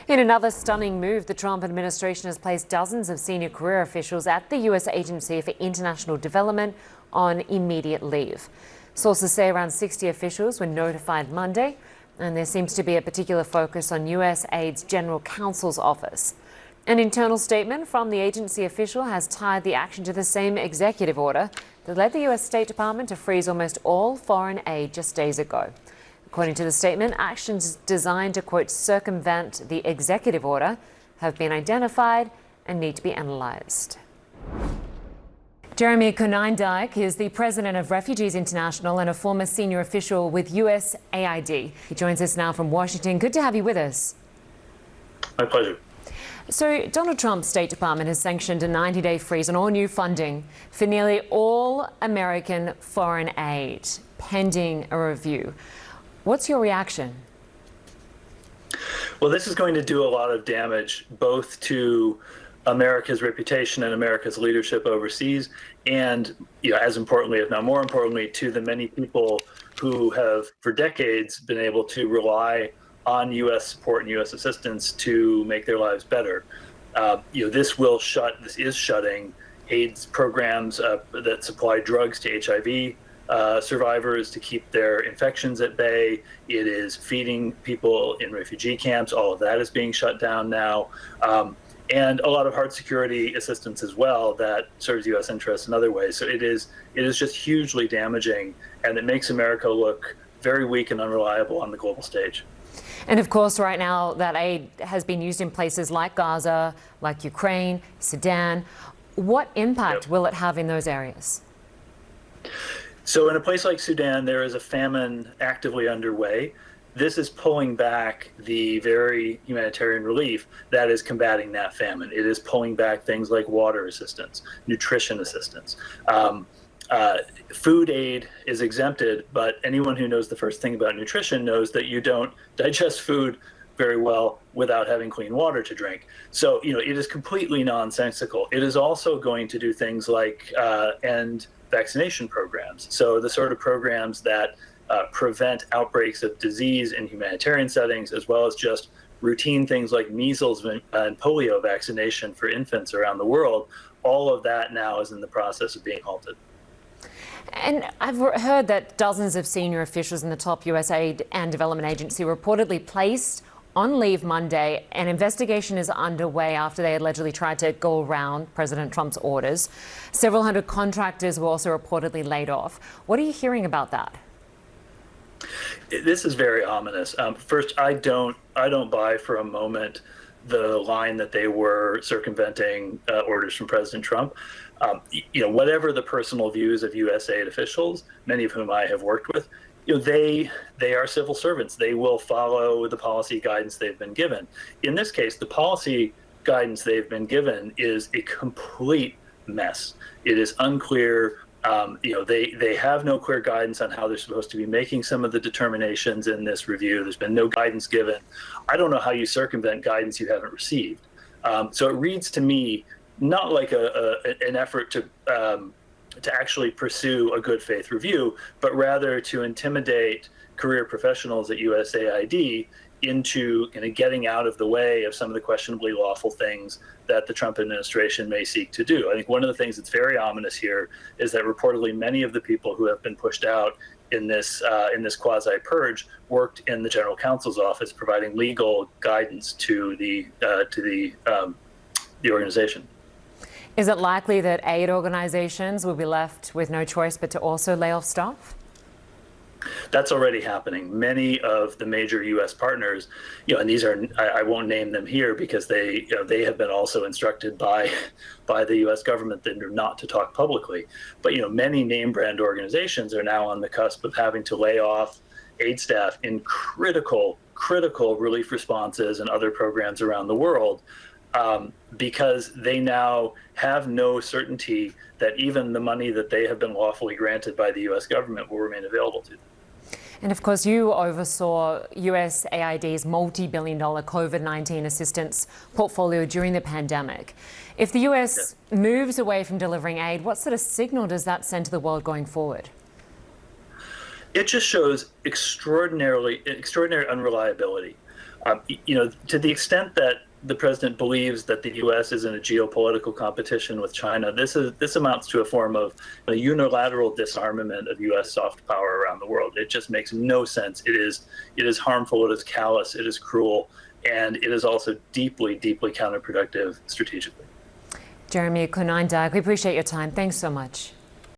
In another stunning move, the Trump administration has placed dozens of senior career officials at the U.S. Agency for International Development on immediate leave. Sources say around 60 officials were notified Monday, and there seems to be a particular focus on USAID's General Counsel's office. An internal statement from the agency official has tied the action to the same executive order that led the U.S. State Department to freeze almost all foreign aid just days ago. According to the statement, actions designed to, quote, circumvent the executive order have been identified and need to be analysed. Jeremy Konyndyk is the president of Refugees International and a former senior official with USAID. He joins us now from Washington. Good to have you with us. My pleasure. So Donald Trump's State Department has sanctioned a 90-day freeze on all new funding for nearly all American foreign aid, pending a review. What's your reaction? Well, this is going to do a lot of damage both to America's reputation and America's leadership overseas, and as importantly, if not more importantly, to the many people who have for decades been able to rely on U.S. support and U.S. assistance to make their lives better. This is shutting AIDS programs that supply drugs to HIV survivors to keep their infections at bay. It is feeding people in refugee camps. All of that is being shut down now. And a lot of hard security assistance as well that serves U.S. interests in other ways. So it is just hugely damaging, and it makes America look very weak and unreliable on the global stage. And of course, right now, that aid has been used in places like Gaza, like Ukraine, Sudan. What impact will it have in those areas? So in a place like Sudan, there is a famine actively underway. This is pulling back the very humanitarian relief that is combating that famine. It is pulling back things like water assistance, nutrition assistance. Food aid is exempted, but anyone who knows the first thing about nutrition knows that you don't digest food very well without having clean water to drink. So, it is completely nonsensical. It is also going to do things like end vaccination programs. So the sort of programs that prevent outbreaks of disease in humanitarian settings, as well as just routine things like measles and polio vaccination for infants around the world. All of that now is in the process of being halted. And I've heard that dozens of senior officials in the top US aid and development agency were reportedly placed on leave Monday. An investigation is underway after they allegedly tried to go around President Trump's orders. Several hundred contractors were also reportedly laid off. What are you hearing about that? This is very ominous. First, I don't buy for a moment the line that they were circumventing orders from President Trump. Whatever the personal views of U.S. aid officials, many of whom I have worked with, they are civil servants. They will follow the policy guidance they've been given. In this case, the policy guidance they've been given is a complete mess. It is unclear. They have no clear guidance on how they're supposed to be making some of the determinations in this review. There's been no guidance given. I don't know how you circumvent guidance you haven't received. So it reads to me not like an effort to actually pursue a good faith review, but rather to intimidate career professionals at USAID into getting out of the way of some of the questionably lawful things that the Trump administration may seek to do. I think one of the things that's very ominous here is that reportedly many of the people who have been pushed out in this quasi-purge worked in the General Counsel's office, providing legal guidance to the organization. Is it likely that aid organizations will be left with no choice but to also lay off staff? That's already happening. Many of the major U.S. partners, and these are, I won't name them here because they have been also instructed by the U.S. government that they're not to talk publicly. But many name brand organizations are now on the cusp of having to lay off aid staff in critical relief responses and other programs around the world. Because they now have no certainty that even the money that they have been lawfully granted by the U.S. government will remain available to them. And of course, you oversaw USAID's multi-billion-dollar COVID-19 assistance portfolio during the pandemic. If the U.S. moves away from delivering aid, what sort of signal does that send to the world going forward? It just shows extraordinary unreliability. To the extent that the president believes that the U.S. is in a geopolitical competition with China, this amounts to a form of a unilateral disarmament of U.S. soft power around the world. It just makes no sense. It is harmful. It is callous. It is cruel, and it is also deeply, deeply counterproductive strategically. Jeremy Konyndyk, we appreciate your time. Thanks so much.